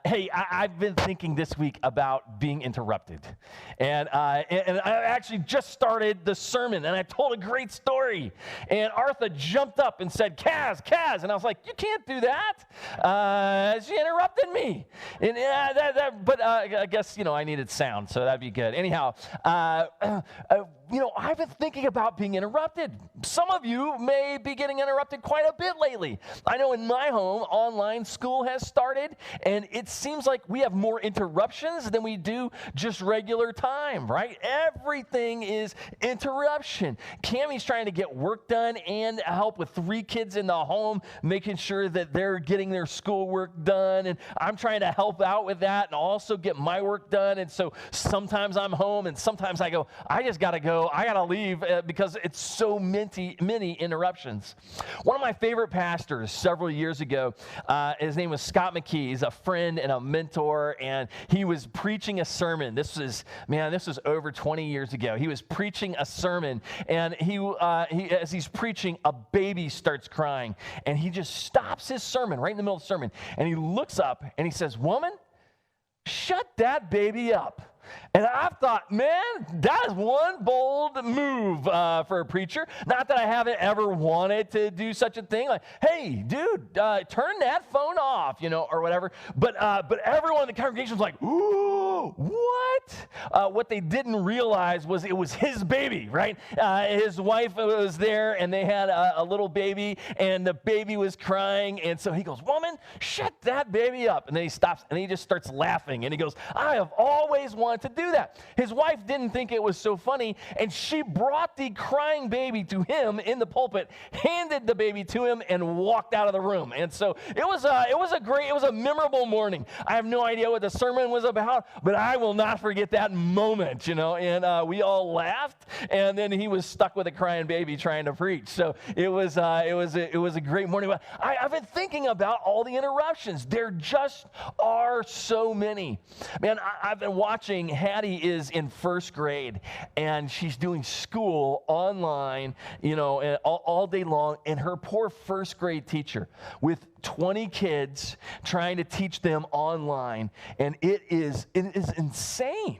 Hey, I've been thinking this week about being interrupted. And I actually just started the sermon, and I told a great story. And Artha jumped up and said, Kaz. And I was like, you can't do that. She interrupted me. And but I guess, I needed sound, so that'd be good. Anyhow, I've been thinking about being interrupted. Some of you may be getting interrupted quite a bit lately. I know in my home, online school has started, and it seems like we have more interruptions than we do just regular time, right? Everything is interruption. Cammie's trying to get work done and help with 3 kids in the home, making sure that they're getting their schoolwork done, and I'm trying to help out with that and also get my work done, and so sometimes I'm home, and sometimes I go, I just got to go. I got to leave because it's so many interruptions. One of my favorite pastors several years ago, his name was Scott McKee. He's a friend and a mentor, and he was preaching a sermon. This was over 20 years ago. He was preaching a sermon, and as he's preaching, a baby starts crying, and he just stops his sermon right in the middle of the sermon, and he looks up, and he says, "Woman, shut that baby up." And I've thought, man, that is one bold move for a preacher. Not that I haven't ever wanted to do such a thing. Like, hey, dude, turn that phone off, or whatever. But everyone in the congregation was like, ooh, what? What they didn't realize was it was his baby, right? His wife was there, and they had a little baby, and the baby was crying. And so he goes, "Woman, shut that baby up." And then he stops, and he just starts laughing. And he goes, "I have always wanted to do that." His wife didn't think it was so funny, and she brought the crying baby to him in the pulpit, handed the baby to him, and walked out of the room. And so it was a memorable morning. I have no idea what the sermon was about, but I will not forget that moment, and we all laughed, and then he was stuck with a crying baby trying to preach. So it was a great morning. But I've been thinking about all the interruptions. There just are so many. Man, I've been watching. Hattie is in first grade, and she's doing school online, all day long, and her poor first grade teacher with 20 kids trying to teach them online, and it is insane.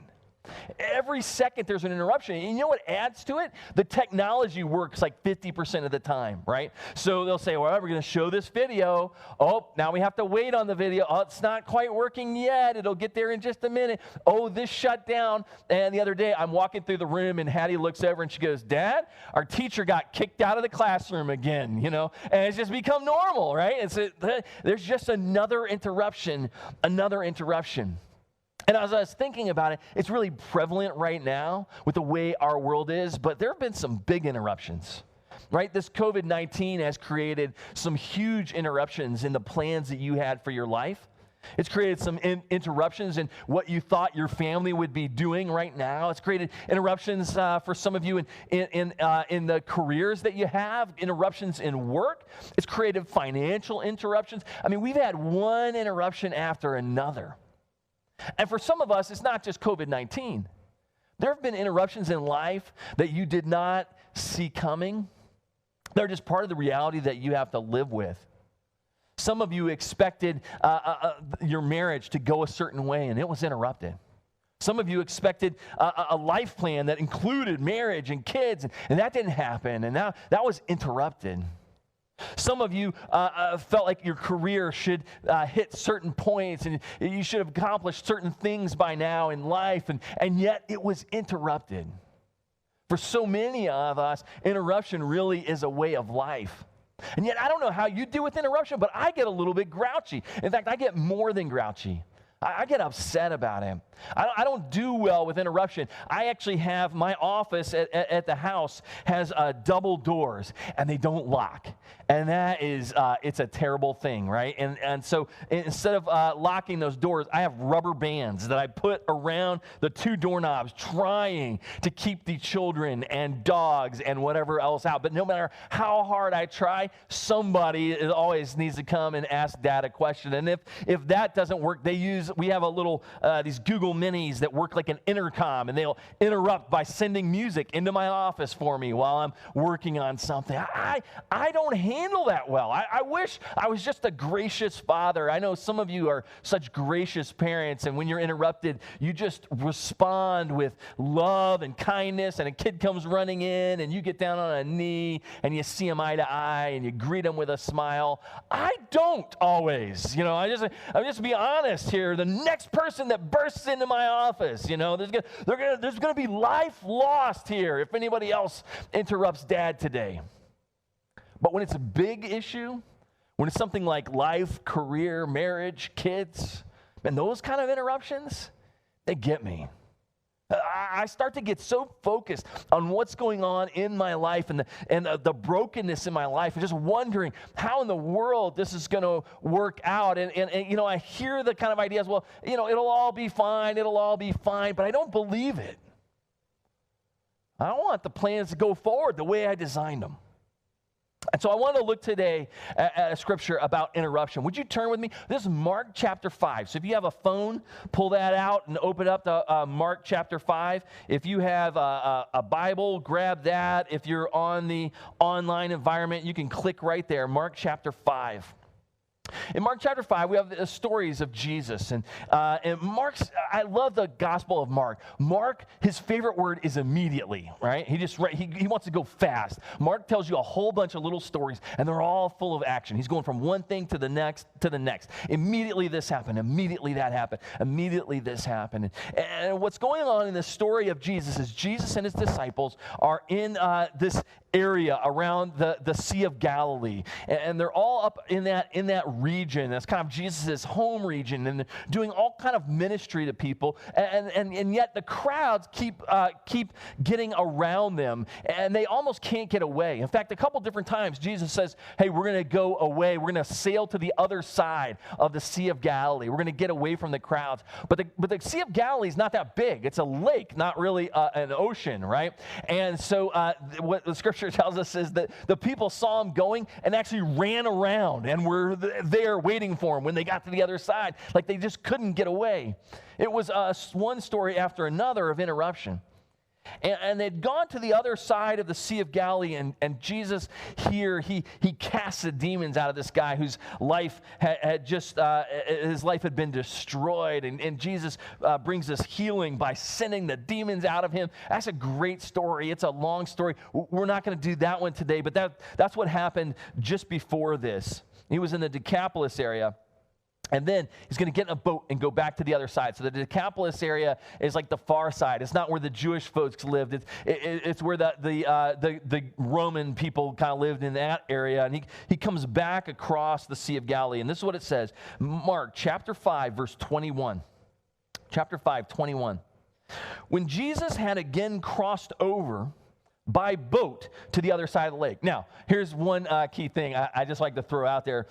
Every second there's an interruption. And you know what adds to it? The technology works like 50% of the time, right? So they'll say, well, we're going to show this video. Oh, now we have to wait on the video. Oh, it's not quite working yet. It'll get there in just a minute. Oh, this shut down. And the other day I'm walking through the room, and Hattie looks over and she goes, "Dad, our teacher got kicked out of the classroom again," and it's just become normal, right? There's just another interruption. And as I was thinking about it, it's really prevalent right now with the way our world is, but there have been some big interruptions, right? This COVID-19 has created some huge interruptions in the plans that you had for your life. It's created some interruptions in what you thought your family would be doing right now. It's created interruptions for some of you in the careers that you have, interruptions in work. It's created financial interruptions. I mean, we've had one interruption after another. And for some of us, it's not just COVID-19. There have been interruptions in life that you did not see coming. They're just part of the reality that you have to live with. Some of you expected your marriage to go a certain way, and it was interrupted. Some of you expected a life plan that included marriage and kids, and that didn't happen, and now that was interrupted. Some of you felt like your career should hit certain points, and you should have accomplished certain things by now in life, and yet it was interrupted. For so many of us, interruption really is a way of life. And yet I don't know how you deal with interruption, but I get a little bit grouchy. In fact, I get more than grouchy. I get upset about it. I don't do well with interruption. I actually have my office at the house has double doors, and they don't lock. And that is, it's a terrible thing, right? And so instead of locking those doors, I have rubber bands that I put around the 2 doorknobs, trying to keep the children and dogs and whatever else out. But no matter how hard I try, somebody always needs to come and ask Dad a question. And if that doesn't work, they use we have a little, these Google Minis that work like an intercom, and they'll interrupt by sending music into my office for me while I'm working on something. I don't handle that well. I wish I was just a gracious father. I know some of you are such gracious parents, and when you're interrupted, you just respond with love and kindness, and a kid comes running in, and you get down on a knee, and you see him eye to eye, and you greet him with a smile. I don't always, I'm just be honest here. The next person that bursts into my office, there's gonna be life lost here if anybody else interrupts Dad today. But when it's a big issue, when it's something like life, career, marriage, kids, and those kind of interruptions, they get me. I start to get so focused on what's going on in my life and the brokenness in my life, and just wondering how in the world this is going to work out. And I hear the kind of ideas, well, it'll all be fine, but I don't believe it. I want the plans to go forward the way I designed them. And so I want to look today at a scripture about interruption. Would you turn with me? This is Mark chapter 5. So if you have a phone, pull that out and open up to Mark chapter 5. If you have a Bible, grab that. If you're on the online environment, you can click right there, Mark chapter 5. In Mark chapter 5, we have the stories of Jesus. And I love the Gospel of Mark. Mark, his favorite word is immediately, right? He wants to go fast. Mark tells you a whole bunch of little stories, and they're all full of action. He's going from one thing to the next to the next. Immediately this happened. Immediately that happened. Immediately this happened. And what's going on in the story of Jesus is Jesus and his disciples are in this area around the Sea of Galilee, and they're all up in that region. That's kind of Jesus' home region, and doing all kind of ministry to people, and yet the crowds keep getting around them, and they almost can't get away. In fact, a couple different times Jesus says, hey, we're going to go away. We're going to sail to the other side of the Sea of Galilee. We're going to get away from the crowds. But the Sea of Galilee is not that big. It's a lake, not really an ocean, right? And so what the scripture tells us is that the people saw him going and actually ran around and were there waiting for him when they got to the other side. Like they just couldn't get away. It was one story after another of interruption. And they'd gone to the other side of the Sea of Galilee, and Jesus here, he casts the demons out of this guy whose life his life had been destroyed, and Jesus brings us healing by sending the demons out of him. That's a great story. It's a long story. We're not going to do that one today, but that's what happened just before this. He was in the Decapolis area. And then he's going to get in a boat and go back to the other side. So the Decapolis area is like the far side. It's not where the Jewish folks lived. It's where the Roman people kind of lived in that area. And he comes back across the Sea of Galilee. And this is what it says. Mark chapter 5, verse 21. Chapter 5, 21. When Jesus had again crossed over by boat to the other side of the lake. Now, here's one key thing I just like to throw out there.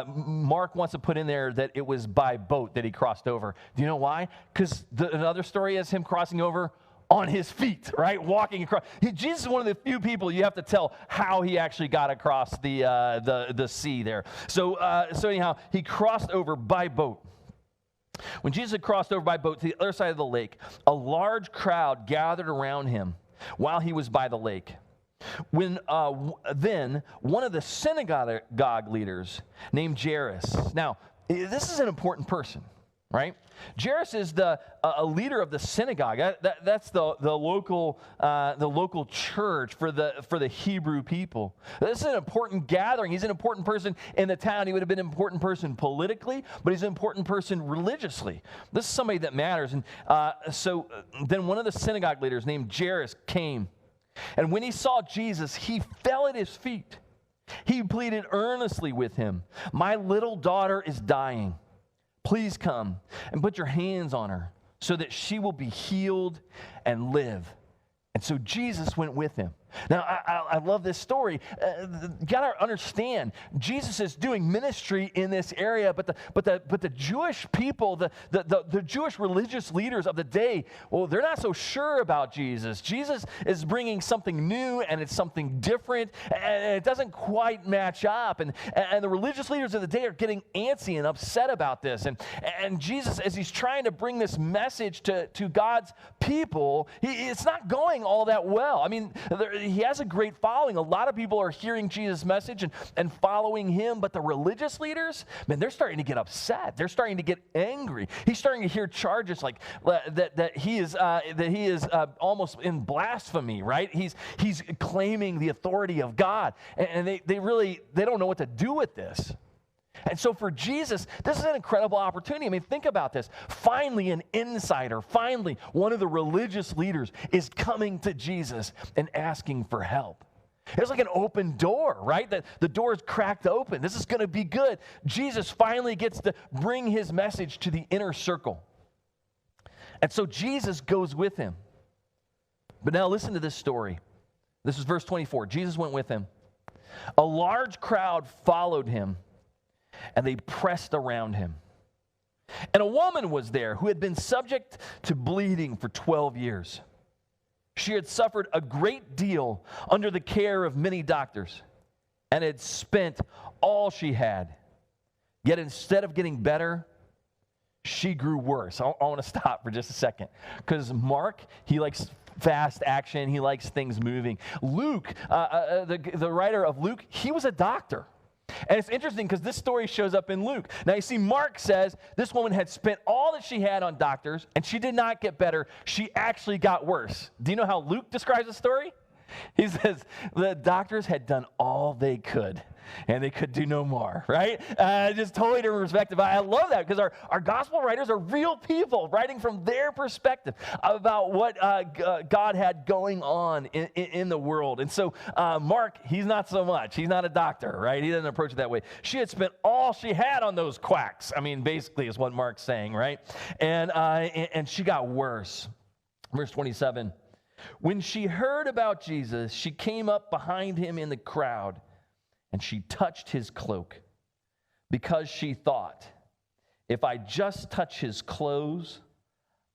Mark wants to put in there that it was by boat that he crossed over. Do you know why? Because another story is him crossing over on his feet, right? Walking across. Jesus is one of the few people you have to tell how he actually got across the sea there. So anyhow, he crossed over by boat. When Jesus had crossed over by boat to the other side of the lake, a large crowd gathered around him while he was by the lake. Then one of the synagogue leaders named Jairus. Now, this is an important person, right? Jairus is a leader of the synagogue. That's the local church for the Hebrew people. This is an important gathering. He's an important person in the town. He would have been an important person politically, but he's an important person religiously. This is somebody that matters. And so then one of the synagogue leaders named Jairus came, and when he saw Jesus, he fell at his feet. He pleaded earnestly with him, "My little daughter is dying. Please come and put your hands on her so that she will be healed and live." And so Jesus went with him. Now, I love this story. You got to understand, Jesus is doing ministry in this area, but the Jewish people, the Jewish religious leaders of the day, well, they're not so sure about Jesus. Jesus is bringing something new, and it's something different, and it doesn't quite match up. And the religious leaders of the day are getting antsy and upset about this. And Jesus, as he's trying to bring this message to God's people, it's not going all that well. I mean, he has a great following. A lot of people are hearing Jesus' message and following him, but the religious leaders, man, they're starting to get upset. They're starting to get angry. He's starting to hear charges like that he is almost in blasphemy, right? He's claiming the authority of God, and they don't know what to do with this. And so for Jesus, this is an incredible opportunity. I mean, think about this. Finally, an insider, finally, one of the religious leaders is coming to Jesus and asking for help. It's like an open door, right? The door is cracked open. This is going to be good. Jesus finally gets to bring his message to the inner circle. And so Jesus goes with him. But now listen to this story. This is verse 24. Jesus went with him. A large crowd followed him, and they pressed around him. And a woman was there who had been subject to bleeding for 12 years. She had suffered a great deal under the care of many doctors and had spent all she had. Yet instead of getting better, she grew worse. I want to stop for just a second, because Mark, he likes fast action. He likes things moving. Luke, the writer of Luke, he was a doctor. And it's interesting because this story shows up in Luke. Now you see, Mark says this woman had spent all that she had on doctors, and she did not get better. She actually got worse. Do you know how Luke describes the story? He says the doctors had done all they could, and they could do no more, right? Just totally different perspective. I love that because our gospel writers are real people writing from their perspective about what God had going on in the world. And so Mark, he's not so much. He's not a doctor, right? He doesn't approach it that way. She had spent all she had on those quacks. I mean, basically is what Mark's saying, right? And she got worse. Verse 27. When she heard about Jesus, she came up behind him in the crowd, and she touched his cloak, because she thought, if I just touch his clothes,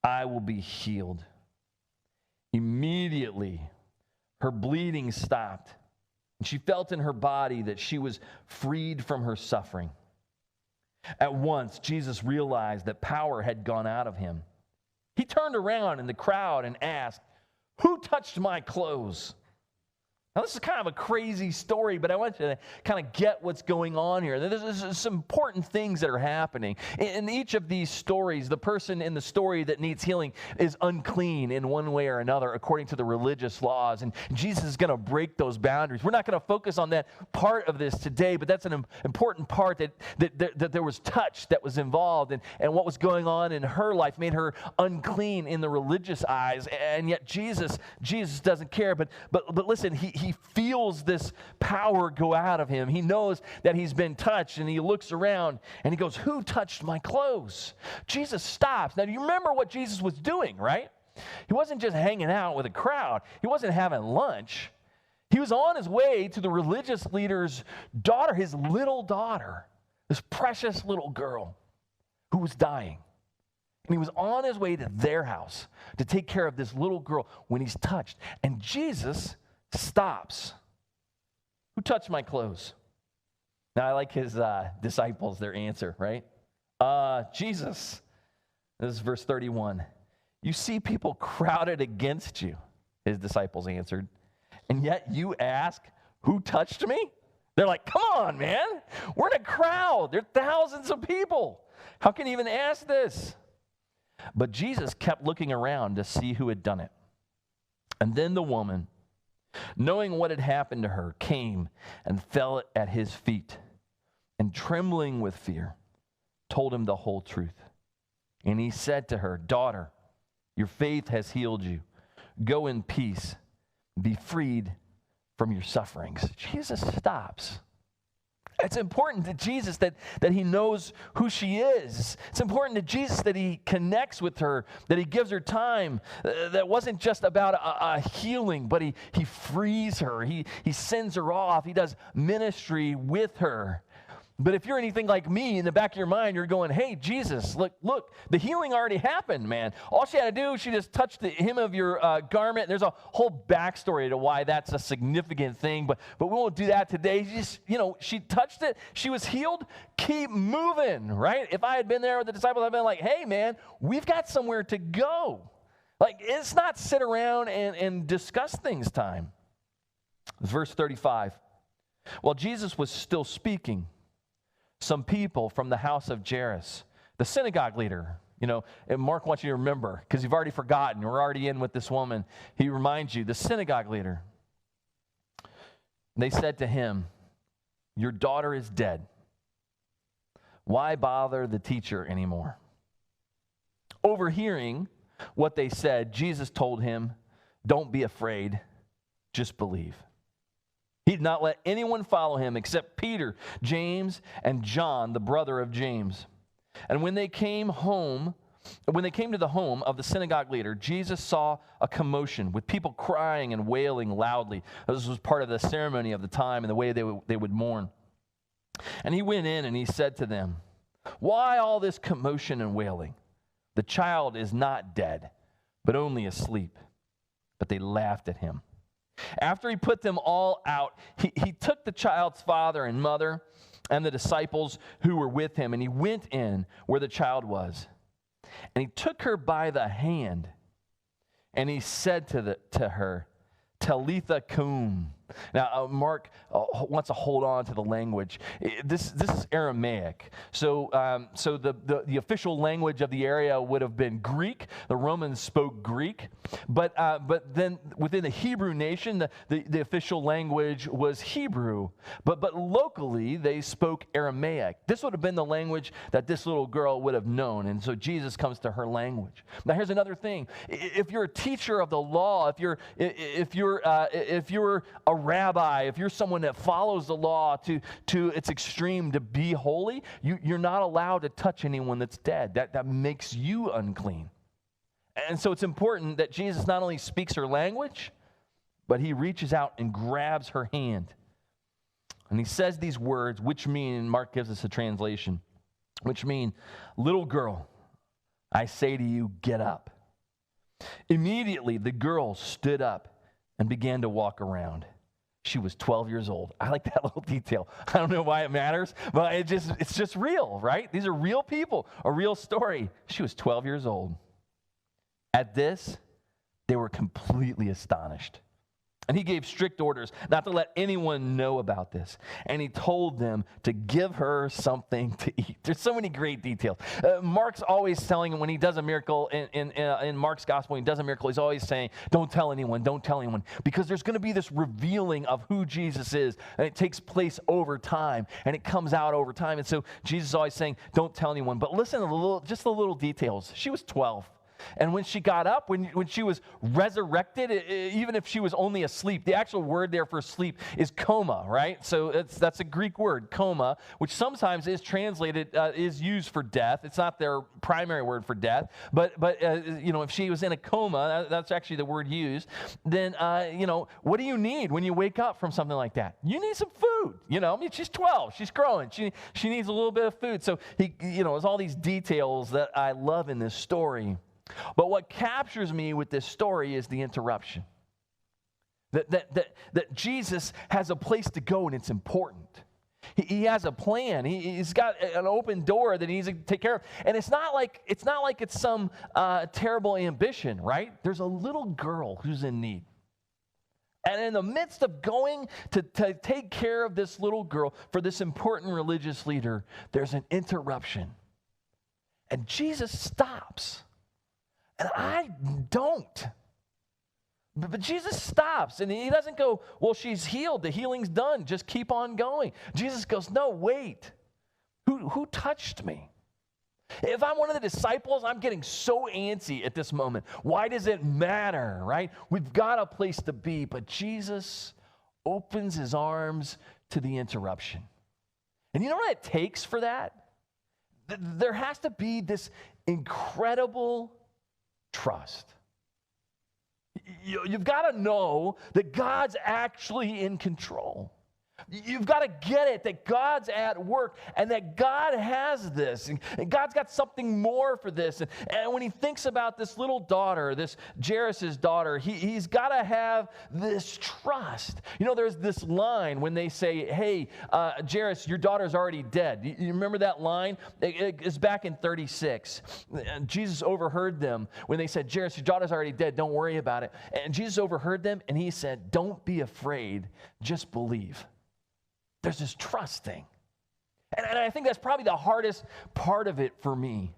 I will be healed. Immediately, her bleeding stopped, and she felt in her body that she was freed from her suffering. At once, Jesus realized that power had gone out of him. He turned around in the crowd and asked, "Who touched my clothes?" Now, this is kind of a crazy story, but I want you to kind of get what's going on here. There's some important things that are happening. In each of these stories, the person in the story that needs healing is unclean in one way or another, according to the religious laws. And Jesus is going to break those boundaries. We're not going to focus on that part of this today, but that's an important part that there was touch that was involved, and what was going on in her life made her unclean in the religious eyes. And yet Jesus doesn't care. But listen, he feels this power go out of him. He knows that he's been touched, and he looks around and he goes, "Who touched my clothes?" Jesus stops. Now, do you remember what Jesus was doing, right? He wasn't just hanging out with a crowd. He wasn't having lunch. He was on his way to the religious leader's daughter, his little daughter, this precious little girl who was dying. And he was on his way to their house to take care of this little girl when he's touched. And Jesus stops. "Who touched my clothes?" Now, I like his disciples, their answer, right? Jesus. This is verse 31. "You see people crowded against you," his disciples answered, "and yet you ask, 'Who touched me?'" They're like, "Come on, man. We're in a crowd. There are thousands of people. How can you even ask this?" But Jesus kept looking around to see who had done it. And then the woman, knowing what had happened to her, came and fell at his feet, and trembling with fear, told him the whole truth. And he said to her, "Daughter, your faith has healed you. Go in peace, be freed from your sufferings." Jesus stops. It's important to Jesus that he knows who she is. It's important to Jesus that he connects with her, that he gives her time. That wasn't just about a healing, but he frees her. He sends her off. He does ministry with her. But if you're anything like me, in the back of your mind, you're going, hey, Jesus, look, the healing already happened, man. All she had to do, she just touched the hem of your garment. There's a whole backstory to why that's a significant thing, but we won't do that today. She touched it. She was healed. Keep moving, right? If I had been there with the disciples, I'd been like, hey, man, we've got somewhere to go. Like, it's not sit around and discuss things time. Verse 35. While Jesus was still speaking, some people from the house of Jairus, the synagogue leader, and Mark wants you to remember, because you've already forgotten, we're already in with this woman. He reminds you, the synagogue leader. They said to him, your daughter is dead. Why bother the teacher anymore? Overhearing what they said, Jesus told him, don't be afraid, just believe. He did not let anyone follow him except Peter, James, and John, the brother of James. And when they came to the home of the synagogue leader, Jesus saw a commotion with people crying and wailing loudly. This was part of the ceremony of the time and the way they would mourn. And he went in and he said to them, why all this commotion and wailing? The child is not dead, but only asleep. But they laughed at him. After he put them all out, he took the child's father and mother and the disciples who were with him, and he went in where the child was. And he took her by the hand, and he said to her, Talitha cum. Now, Mark wants to hold on to the language. This is Aramaic. So the official language of the area would have been Greek. The Romans spoke Greek. But then within the Hebrew nation, the official language was Hebrew. But locally, they spoke Aramaic. This would have been the language that this little girl would have known. And so Jesus comes to her language. Now, here's another thing. If you're a teacher of the law, if you're a rabbi, if you're someone that follows the law to its extreme to be holy, you're not allowed to touch anyone that's dead. That makes you unclean. And so it's important that Jesus not only speaks her language, but he reaches out and grabs her hand. And he says these words, which mean, Mark gives us a translation, which mean, little girl, I say to you, get up. Immediately the girl stood up and began to walk around. She was 12 years old. I like that little detail. I don't know why it matters, but it's just real, right? These are real people, a real story. She was 12 years old. At this, they were completely astonished. And he gave strict orders not to let anyone know about this. And he told them to give her something to eat. There's so many great details. Mark's always telling, when he does a miracle, in Mark's gospel, when he does a miracle, he's always saying, don't tell anyone, don't tell anyone. Because there's going to be this revealing of who Jesus is. And it takes place over time. And it comes out over time. And so Jesus is always saying, don't tell anyone. But listen to just the little details. She was 12. And when she got up, when she was resurrected, even if she was only asleep, the actual word there for sleep is coma, right? So that's a Greek word, coma, which sometimes is translated, is used for death. It's not their primary word for death, but if she was in a coma, that's actually the word used, then, what do you need when you wake up from something like that? You need some food, she's 12, she's growing, she needs a little bit of food. So there's all these details that I love in this story. But what captures me with this story is the interruption. That Jesus has a place to go and it's important. He has a plan. He's got an open door that he needs to take care of. And it's not like it's some terrible ambition, right? There's a little girl who's in need. And in the midst of going to take care of this little girl for this important religious leader, there's an interruption. And Jesus stops. And I don't. But Jesus stops, and he doesn't go, well, she's healed. The healing's done. Just keep on going. Jesus goes, no, wait. Who touched me? If I'm one of the disciples, I'm getting so antsy at this moment. Why does it matter, right? We've got a place to be, but Jesus opens his arms to the interruption. And you know what it takes for that? There has to be this incredible trust. You've got to know that God's actually in control. You've got to get it, that God's at work and that God has this. And God's got something more for this. And when he thinks about this little daughter, this Jairus' daughter, he's got to have this trust. You know, there's this line when they say, hey, Jairus, your daughter's already dead. You remember that line? It's back in 36. Jesus overheard them when they said, Jairus, your daughter's already dead. Don't worry about it. And Jesus overheard them and he said, don't be afraid. Just believe. There's this trust thing. And I think that's probably the hardest part of it for me.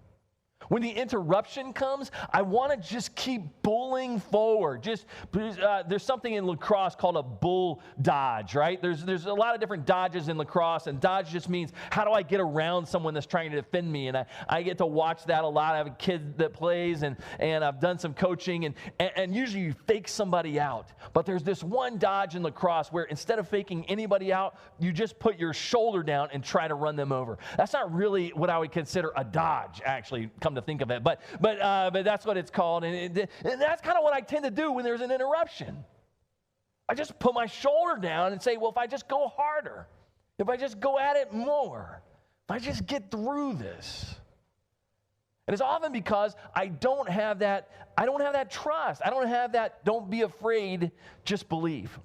When the interruption comes, I want to just keep bulling forward. There's something in lacrosse called a bull dodge, right? There's a lot of different dodges in lacrosse, and dodge just means how do I get around someone that's trying to defend me? And I get to watch that a lot. I have a kid that plays, and I've done some coaching, and usually you fake somebody out. But there's this one dodge in lacrosse where instead of faking anybody out, you just put your shoulder down and try to run them over. That's not really what I would consider a dodge, actually, come to think of it, but that's what it's called, and that's kind of what I tend to do when there's an interruption. I just put my shoulder down and say, well, if I just go harder, if I just go at it more, if I just get through this. And it's often because I don't have that trust. I don't have that don't be afraid, just believe.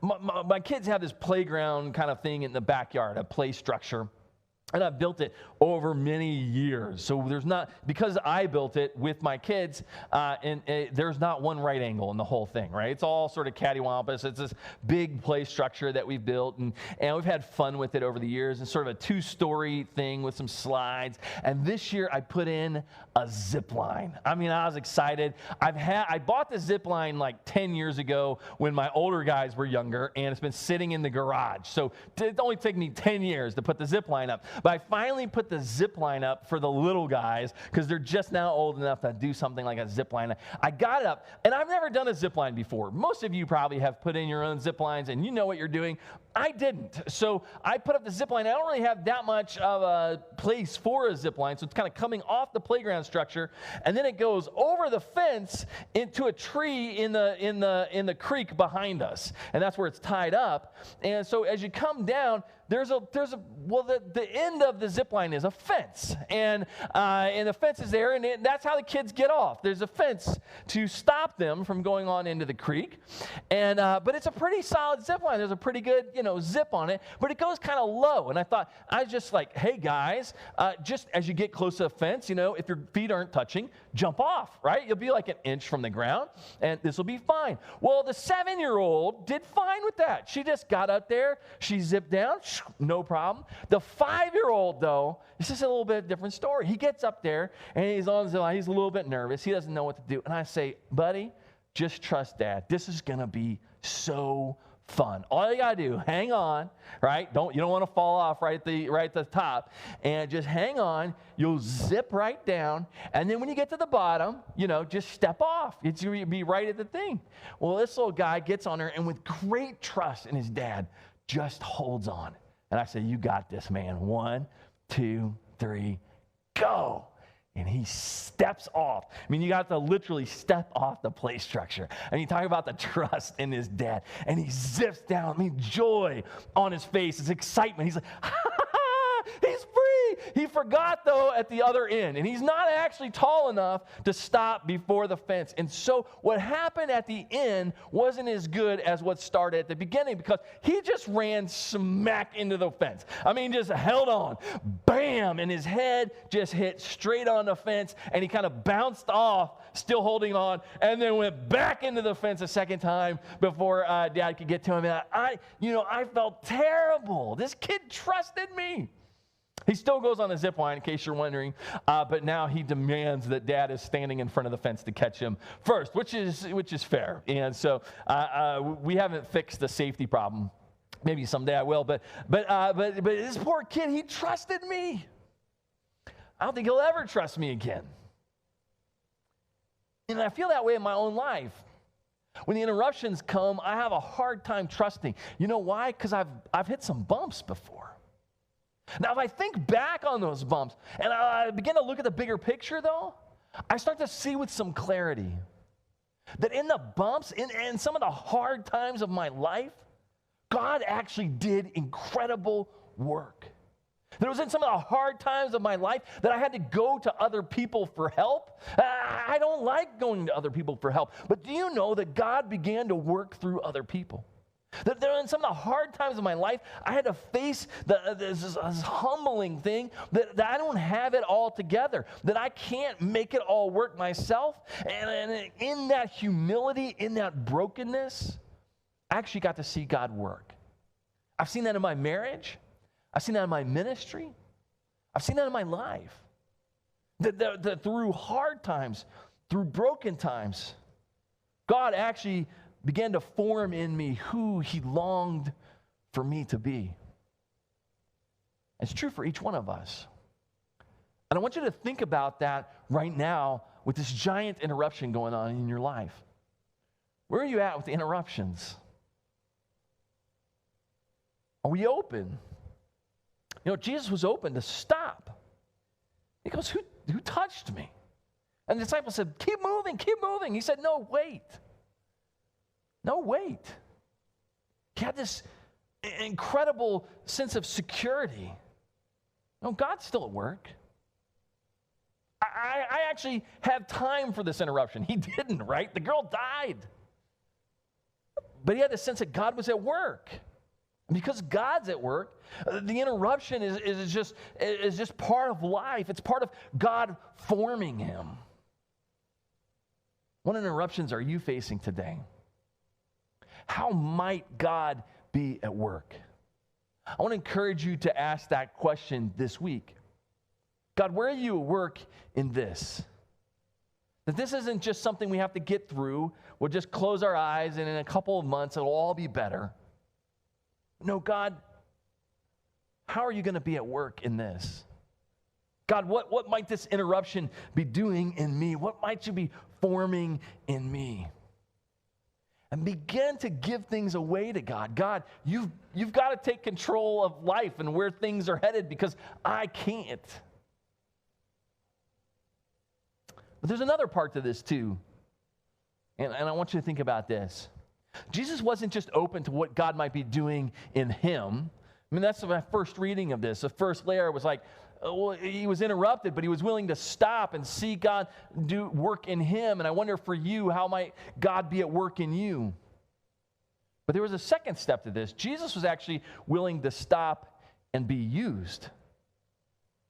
My kids have this playground kind of thing in the backyard, a play structure. And I've built it over many years. So because I built it with my kids, there's not one right angle in the whole thing, right? It's all sort of cattywampus. It's this big play structure that we've built, and we've had fun with it over the years. It's sort of a 2-story thing with some slides. And this year I put in a zip line. I mean, I was excited. I bought the zip line like 10 years ago when my older guys were younger, and it's been sitting in the garage. So it only took me 10 years to put the zip line up. But I finally put the zip line up for the little guys because they're just now old enough to do something like a zip line. I got it up, and I've never done a zip line before. Most of you probably have put in your own zip lines, and you know what you're doing. I didn't. So I put up the zip line. I don't really have that much of a place for a zip line, so it's kind of coming off the playground structure, and then it goes over the fence into a tree in the creek behind us, and that's where it's tied up. And so as you come down, the end of the zip line is a fence, and the fence is there, and that's how the kids get off. There's a fence to stop them from going on into the creek, and but it's a pretty solid zip line. There's a pretty good zip on it, but it goes kind of low. And I was just like, hey guys, just as you get close to the fence, if your feet aren't touching, jump off, right? You'll be like an inch from the ground, and this will be fine. Well, the 7-year-old did fine with that. She just got up there, she zipped down. No problem. The 5-year-old, though, this is a little bit different story. He gets up there, and he's on the line. He's a little bit nervous. He doesn't know what to do. And I say, buddy, just trust Dad. This is going to be so fun. All you got to do, hang on, right? You don't want to fall off right at the top. And just hang on. You'll zip right down. And then when you get to the bottom, just step off. You'll be right at the thing. Well, this little guy gets on there, and with great trust in his dad, just holds on. And I said, you got this, man. 1, 2, 3, go. And he steps off. I mean, you got to literally step off the play structure. And you talk about the trust in his dad. And he zips down. I mean, joy on his face. It's excitement. He's like, ha, ha, ha, he's free. He forgot, though, at the other end. And he's not actually tall enough to stop before the fence. And so what happened at the end wasn't as good as what started at the beginning, because he just ran smack into the fence. I mean, just held on. Bam! And his head just hit straight on the fence, and he kind of bounced off, still holding on, and then went back into the fence a second time before Dad could get to him. And I felt terrible. This kid trusted me. He still goes on the zip line, in case you're wondering, but now he demands that Dad is standing in front of the fence to catch him first, which is fair. And so we haven't fixed the safety problem. Maybe someday I will, but this poor kid, he trusted me. I don't think he'll ever trust me again. And I feel that way in my own life. When the interruptions come, I have a hard time trusting. You know why? Because I've hit some bumps before. Now, if I think back on those bumps and I begin to look at the bigger picture, though, I start to see with some clarity that in the bumps, in some of the hard times of my life, God actually did incredible work. That it was in some of the hard times of my life that I had to go to other people for help. I don't like going to other people for help, but do you know that God began to work through other people? That in some of the hard times of my life, I had to face this humbling thing that I don't have it all together, that I can't make it all work myself. And in that humility, in that brokenness, I actually got to see God work. I've seen that in my marriage. I've seen that in my ministry. I've seen that in my life. That through hard times, through broken times, God actually began to form in me who he longed for me to be. It's true for each one of us. And I want you to think about that right now with this giant interruption going on in your life. Where are you at with the interruptions? Are we open? You know, Jesus was open to stop. He goes, who touched me? And the disciples said, keep moving, keep moving. He said, no, wait. No, wait. He had this incredible sense of security. No, God's still at work. I actually have time for this interruption. He didn't, right? The girl died. But he had the sense that God was at work. And because God's at work, the interruption is just part of life. It's part of God forming him. What interruptions are you facing today? How might God be at work? I want to encourage you to ask that question this week. God, where are you at work in this? That this isn't just something we have to get through. We'll just close our eyes and in a couple of months it'll all be better. No, God, how are you going to be at work in this? God, what might this interruption be doing in me? What might you be forming in me? And begin to give things away to God. God, you've got to take control of life and where things are headed because I can't. But there's another part to this too. And I want you to think about this. Jesus wasn't just open to what God might be doing in him. I mean, that's my first reading of this. The first layer was like, well, he was interrupted, but he was willing to stop and see God do work in him. And I wonder for you, how might God be at work in you? But there was a second step to this. Jesus was actually willing to stop and be used.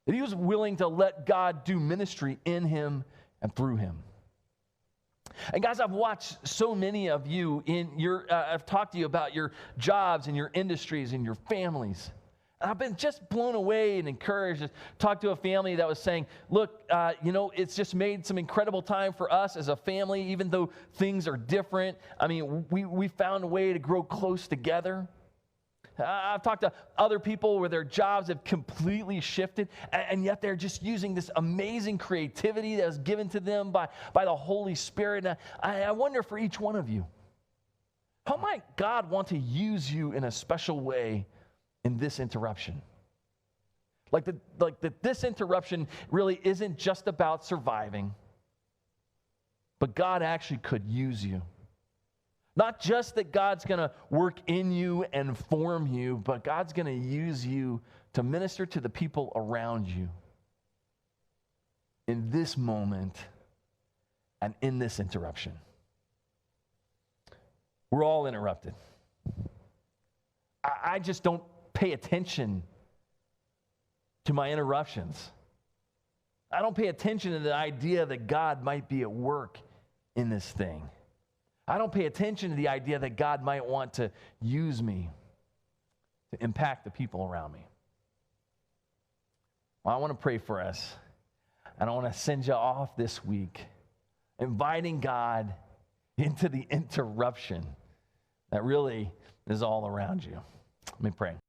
That he was willing to let God do ministry in him and through him. And guys, I've watched so many of you I've talked to you about your jobs and your industries and your families. And I've been just blown away and encouraged to talk to a family that was saying, look, it's just made some incredible time for us as a family, even though things are different. I mean, we found a way to grow close together. I've talked to other people where their jobs have completely shifted, and yet they're just using this amazing creativity that was given to them by the Holy Spirit. And I wonder for each one of you, how might God want to use you in a special way in this interruption? This interruption really isn't just about surviving, but God actually could use you. Not just that God's going to work in you and form you, but God's going to use you to minister to the people around you in this moment and in this interruption. We're all interrupted. I just don't pay attention to my interruptions. I don't pay attention to the idea that God might be at work in this thing. I don't pay attention to the idea that God might want to use me to impact the people around me. Well, I want to pray for us, and I want to send you off this week, inviting God into the interruption that really is all around you. Let me pray.